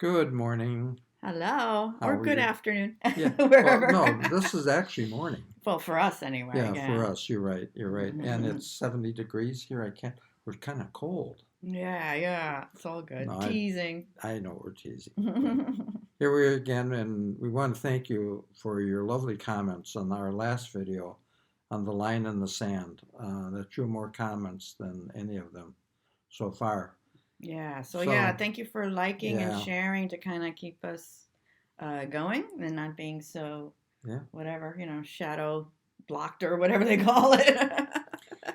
Good morning. Hello, How or are good you? afternoon, Yeah. Well, wherever. no, this is actually morning. Well, for us anyway, Yeah, yeah. for us, you're right. You're right. And Hmm. it's 70 degrees here. I can't, we're kind of cold. Yeah, yeah, it's all No, good. Teasing. I know we're teasing, but here we are again, and we want to thank you for your lovely comments on our last video on the line in the sand. That drew more comments than any of them so far. Yeah, so yeah, So, thank you for liking and yeah, sharing to kind of keep us going and not being so, yeah. whatever, shadow blocked or whatever they call it.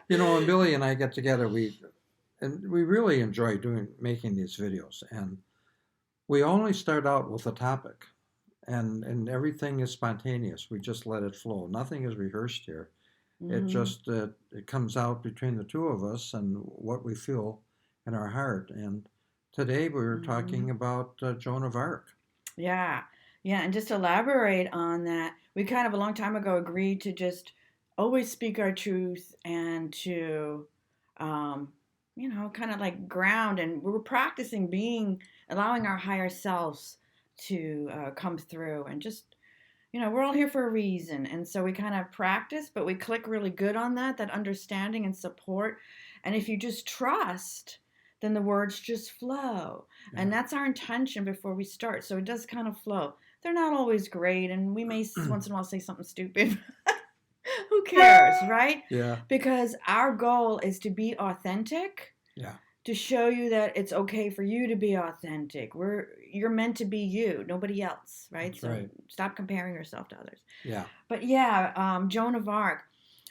And Billy and I get together, we really enjoy making these videos, and we only start out with a topic, and everything is spontaneous. We just let it flow. Nothing is rehearsed here. It Hmm. just it comes out between the two of us and what we feel in our heart. And today we're talking Hmm. about Joan of Arc. Yeah, yeah, and just to elaborate on that, we kind of a long time ago agreed to just always speak our truth and to, um, kind of like ground, and we were practicing being, allowing our higher selves to come through, and just, we're all here for a reason, and so we kind of practice, but we click really good on that understanding and support, and if you just trust, then the words just flow. Yeah. And that's our intention before we start. So it does kind of flow. They're not always great, and we may once in a while say something stupid. Who cares, right? Yeah. Because our goal is to be authentic, Yeah. to show you that it's okay for you to be authentic. You're meant to be you, nobody else, right? That's So right. stop comparing yourself to others. Yeah. But yeah, Joan of Arc.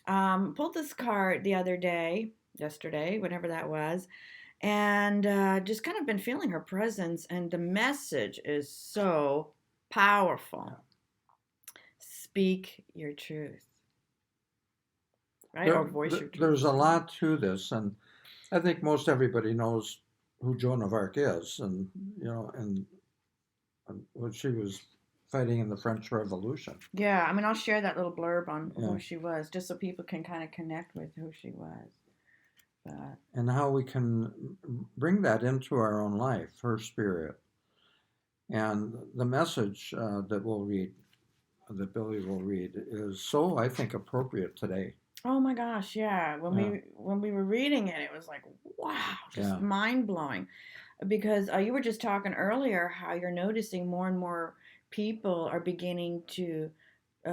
Pulled this card the other day, yesterday, whenever that was, and just kind of been feeling her presence, and the message is so Yeah. powerful. Speak your truth, right? Or voice your truth. There's a lot to this, and I think most everybody knows who Joan of Arc is, and when she was fighting in the French Revolution. Yeah, I mean, I'll share that little blurb on Yeah. who she was, just so people can kind of connect with who she was. But And how we can bring that into our own life, her spirit. And the message that we'll read, that Billy will read, is so, I think, appropriate today. oh my gosh, yeah. Yeah. When we were reading it, it was like, wow, just Yeah. mind blowing. Because you were just talking earlier how you're noticing more and more people are beginning to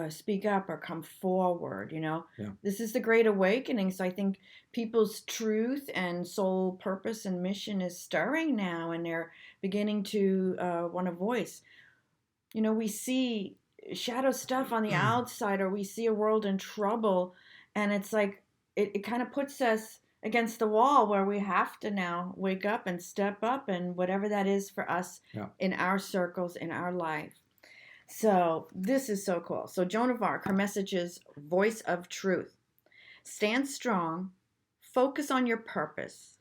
speak up or come forward. Yeah. This is the Great Awakening, so I think people's truth and soul purpose and mission is stirring now, and they're beginning to want a voice. We see shadow stuff on the outside, or we see a world in trouble, and it's like it kind of puts us against the wall where we have to now wake up and step up, and whatever that is for us Yeah. in our circles, in our life. So this is so cool. So Joan of Arc, her message is voice of truth. Stand strong, focus on your purpose,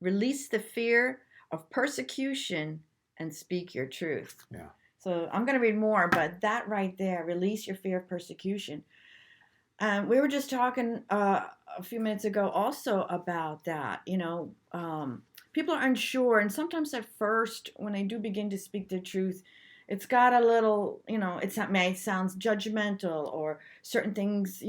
release the fear of persecution, and speak your truth. Yeah. So I'm going to read more, but that right there, release your fear of persecution. We were just talking a few minutes ago also about that. People are unsure, and sometimes at first, when they do begin to speak the truth, it's got a little, it may sounds judgmental or certain things.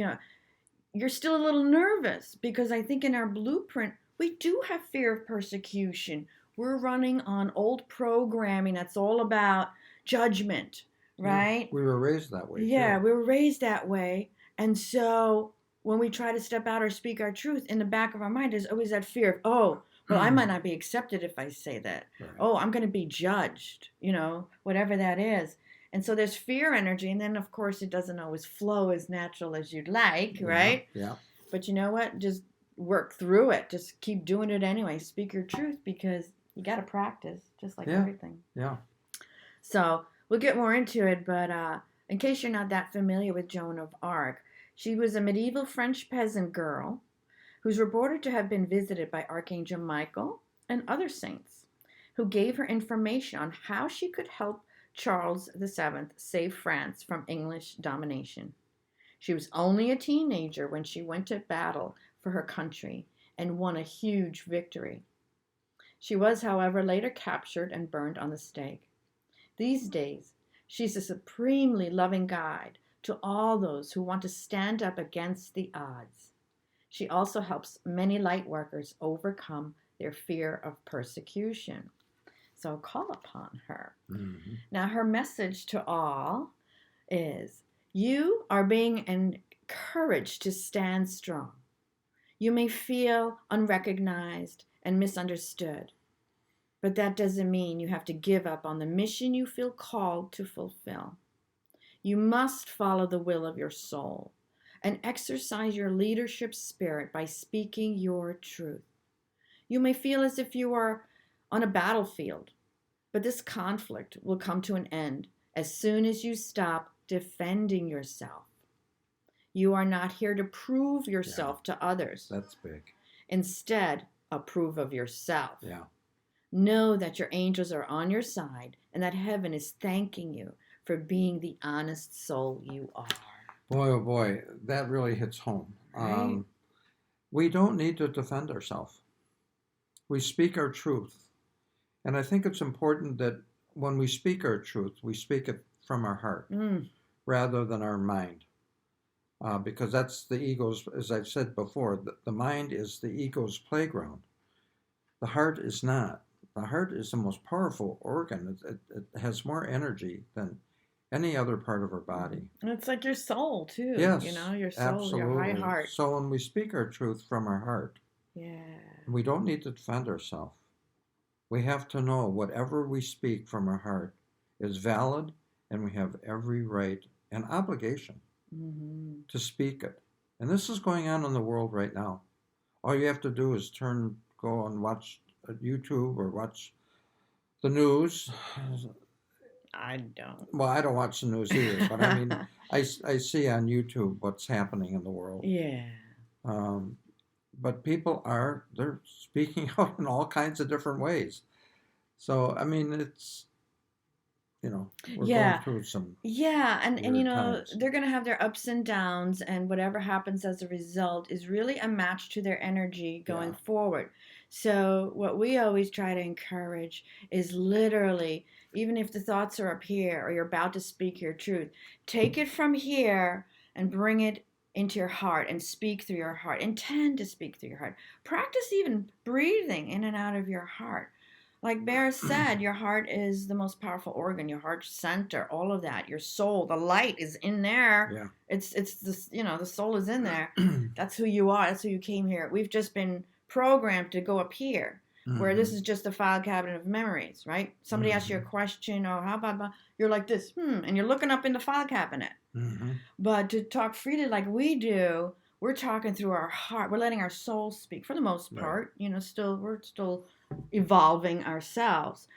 You're still a little nervous because I think in our blueprint we do have fear of persecution. We're running on old programming that's all about judgment, Yeah. right? We were raised that way, Yeah, too. we were raised that way. And so when we try to step out or speak our truth, in the back of our mind is always that fear of, oh, well, I might not be accepted if I say that. Right. Oh, I'm going to be judged, whatever that is. And so there's fear energy. And then, of course, it doesn't always flow as natural as you'd like, Yeah. right? Yeah. But you know what? Just work through it. Just keep doing it anyway. Speak your truth, because you got to practice, just like Yeah. everything. Yeah. So we'll get more into it, but in case you're not that familiar with Joan of Arc, she was a medieval French peasant girl who's reported to have been visited by Archangel Michael and other saints, who gave her information on how she could help Charles VII save France from English domination. She was only a teenager when she went to battle for her country and won a huge victory. She was, however, later captured and burned on the stake. These days, she's a supremely loving guide to all those who want to stand up against the odds. She also helps many light workers overcome their fear of persecution. So call upon her. Mhm. Now, her message to all is you are being encouraged to stand strong. You may feel unrecognized and misunderstood, but that doesn't mean you have to give up on the mission you feel called to fulfill. You must follow the will of your soul and exercise your leadership spirit by speaking your truth. You may feel as if you are on a battlefield, but this conflict will come to an end as soon as you stop defending yourself. You are not here to prove yourself to others. That's big. Instead, approve of yourself. Yeah. Know that your angels are on your side and that heaven is thanking you for being the honest soul you are. Boy, oh boy, that really hits home. Right? We don't need to defend ourselves. We speak our truth. And I think it's important that when we speak our truth, we speak it from our heart rather than our mind. Because that's the ego's, as I've said before, the mind is the ego's playground. The heart is not. The heart is the most powerful organ. It has more energy than any other part of our body. And it's like your soul, too. Yes, Your soul, absolutely. your high heart. So when we speak our truth from our heart, we don't need to defend ourselves. We have to know whatever we speak from our heart is valid, and we have every right and obligation to speak it. And this is going on in the world right now. All you have to do is go and watch YouTube or watch the news. I don't. Well, I don't watch the news either, but I mean, I see on YouTube what's happening in the world. Yeah. But people they're speaking out in all kinds of different ways. So, I mean, it's, we're going through some. Yeah, and times. they're going to have their ups and downs, and whatever happens as a result is really a match to their energy going forward. So what we always try to encourage is literally, even if the thoughts are up here or you're about to speak your truth, take it from here and bring it into your heart and speak through your heart. Intend to speak through your heart. Practice even breathing in and out of your heart. Like Bear said, your heart is the most powerful organ, your heart center, all of that, your soul, the light is in there. Yeah. It's this, the soul is in there. That's who you are. That's who you came here. We've just been programmed to go up here, where this is just a file cabinet of memories, right? Somebody asks you a question, or how about, you're like this, and you're looking up in the file cabinet. But to talk freely like we do, we're talking through our heart. We're letting our soul speak for the most part. We're still evolving ourselves.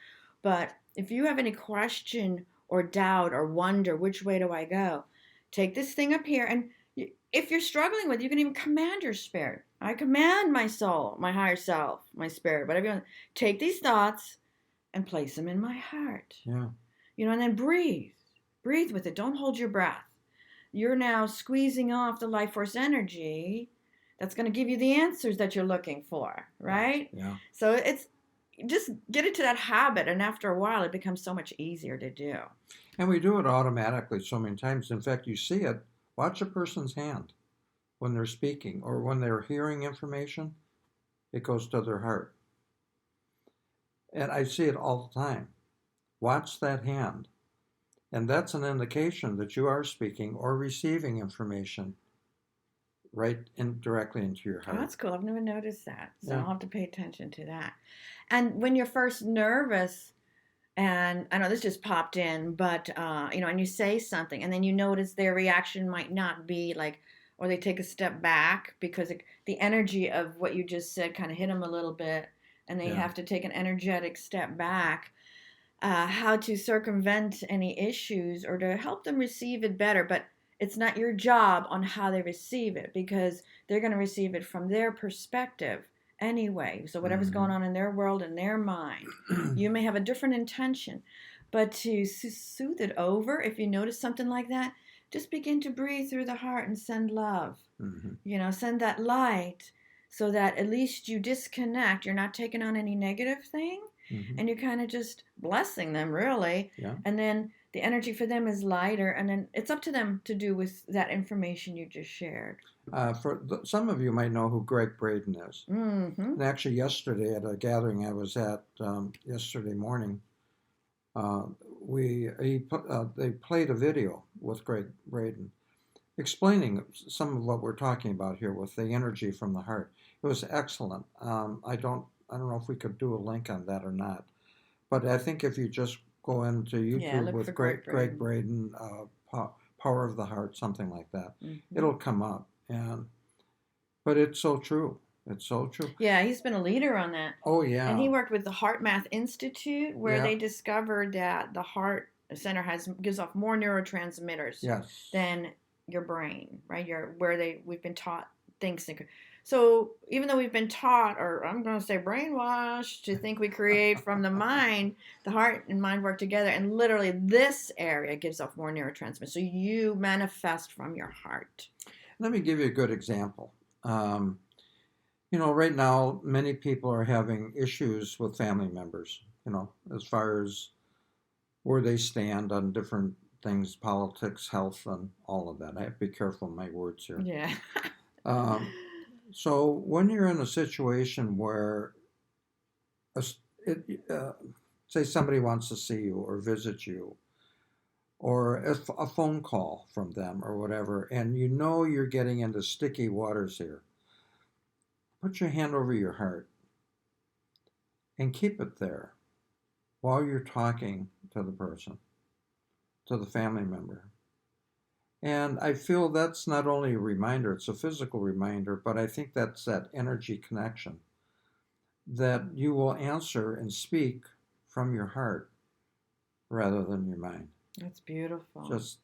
But if you have any question or doubt or wonder, which way do I go? Take this thing up here, and if you're struggling with it, you can even command your spirit. I command my soul, my higher self, my spirit, whatever you want. Take these thoughts and place them in my heart. Yeah. And then breathe. Breathe with it. Don't hold your breath. You're now squeezing off the life force energy that's going to give you the answers that you're looking for, right? Yeah. So it's just get into that habit, and after a while, it becomes so much easier to do. And we do it automatically so many times. In fact, you see it. Watch a person's hand when they're speaking or when they're hearing information. It goes to their heart. And I see it all the time. Watch that hand. And that's an indication that you are speaking or receiving information directly into your heart. Oh, that's cool. I've never noticed that. So Yeah. I'll have to pay attention to that. And when you're first nervous, and I know this just popped in, but, and you say something, and then you notice their reaction might not be like, or they take a step back because the energy of what you just said kind of hit them a little bit, and they have to take an energetic step back. How to circumvent any issues or to help them receive it better. But it's not your job on how they receive it, because they're going to receive it from their perspective anyway. So whatever's going on in their world, in their mind, you may have a different intention. But to soothe it over, if you notice something like that, just begin to breathe through the heart and send love. Send that light so that at least you disconnect. You're not taking on any negative thing. Mhm. and you're kind of just blessing them, really. Yeah. And then the energy for them is lighter, and then it's up to them to do with that information you just shared. Some of you might know who Greg Braden is. Mm-hmm. And actually, yesterday at a gathering I was at yesterday morning, uh, they played a video with Greg Braden explaining some of what we're talking about here with the energy from the heart. It was excellent. I don't know if we could do a link on that or not, but I think if you just go into Yeah, YouTube look for with Greg Greg Braden. Braden, Power of the Heart, something like that, Mm-hmm. it'll come up. But it's so true. It's so true. Yeah, he's been a leader on that. Oh And he yeah, worked with the Heart Math Institute, where yeah, they discovered that the heart center gives off more neurotransmitters yes. than your brain, right? We've been taught things. So even though we've been taught, or I'm going to say brainwashed, to think we create from the mind, the heart and mind work together, and literally this area gives off more neurotransmitters. So you manifest from your heart. Let me give you a good example. Um, right now, many people are having issues with family members, as far as where they stand on different things, politics, health, and all of that. I have to be careful of my words here. Yeah. Um, so when you're in a situation where, a, it, say somebody wants to see you or visit you, or a phone call from them or whatever, and you're getting into sticky waters here, put your hand over your heart and keep it there while you're talking to the person, to the family member. And I feel that's not only a reminder, it's a physical reminder, but I think that's that energy connection that you will answer and speak from your heart rather than your mind. That's beautiful. Just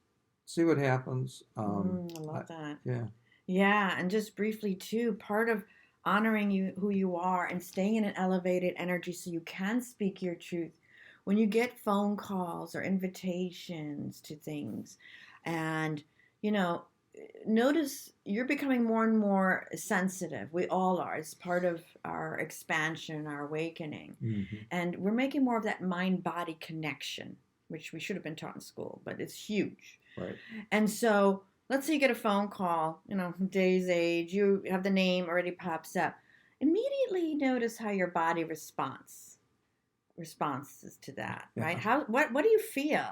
see what happens. I love that. Yeah. Yeah, and just briefly too, part of honoring who you are and staying in an elevated energy so you can speak your truth. When you get phone calls or invitations to things, and you know, notice you're becoming more and more sensitive. We all are. It's part of our expansion, our awakening, Mm-hmm. and we're making more of that mind-body connection, which we should have been taught in school, but it's huge. Right. And so let's say you get a phone call, Day's age, you have the name already pops up. Immediately notice how your body responses to that, right? Yeah. What do you feel?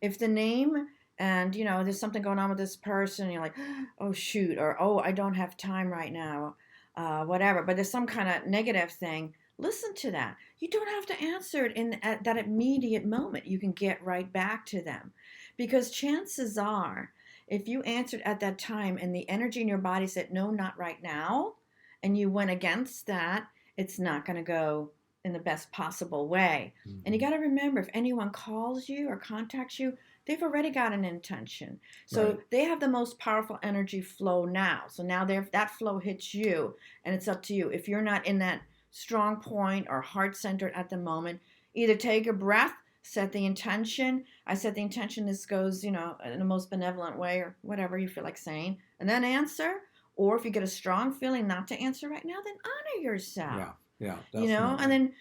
If the name and there's something going on with this person, and you're like, oh shoot, or oh, I don't have time right now, whatever, but there's some kind of negative thing. Listen to that. You don't have to answer it at that immediate moment. You can get right back to them, because chances are, if you answered at that time and the energy in your body said no, not right now, and you went against that, it's not going to go in the best possible way. Mm-hmm. And you got to remember, if anyone calls you or contacts you, they've already got an intention. So Right. they have the most powerful energy flow now. So now that flow hits you, and it's up to you. If you're not in that strong point or heart centered at the moment, either take a breath, set the intention. I set the intention, this goes, in the most benevolent way, or whatever you feel like saying, and then answer. Or if you get a strong feeling not to answer right now, then honor yourself. Yeah. Yeah. Definitely. And then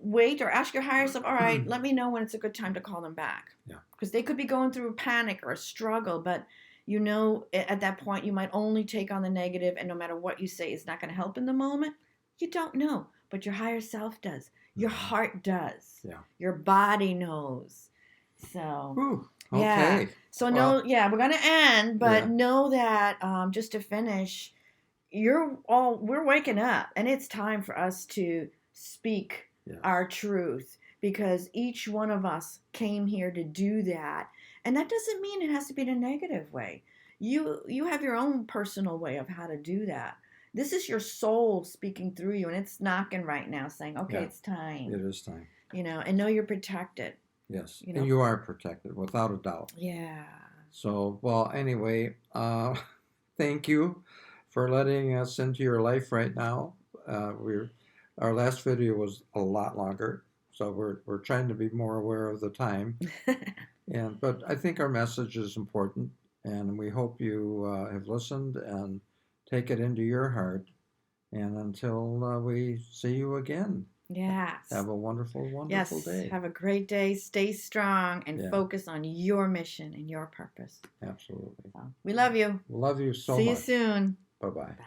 wait, or ask your higher self, all right, let me know when it's a good time to call them back. Yeah. Because they could be going through a panic or a struggle, but at that point you might only take on the negative, and no matter what you say, it's not going to help in the moment. You don't know, but your higher self does. Your heart does. Yeah. Your body knows. So Whew. Okay. yeah. So Well, we're going to end, but Yeah. know that just to finish, we're waking up, and it's time for us to speak Yes. our truth, because each one of us came here to do that. And that doesn't mean it has to be in a negative way. You have your own personal way of how to do that. This is your soul speaking through you, and it's knocking right now saying, okay, Yeah. it's time. It is time. And know you're protected. Yes. And you are protected without a doubt. Yeah. So, well, anyway, thank you for letting us into your life right now. Our last video was a lot longer, so we're trying to be more aware of the time. But I think our message is important, and we hope you have listened and take it into your heart. And until we see you again, Yes. Have a wonderful, Yes. wonderful day. Have a great day. Stay strong and Yeah. focus on your mission and your purpose. Absolutely. So, we love you. Love you so See much. you soon. Bye-bye. Bye.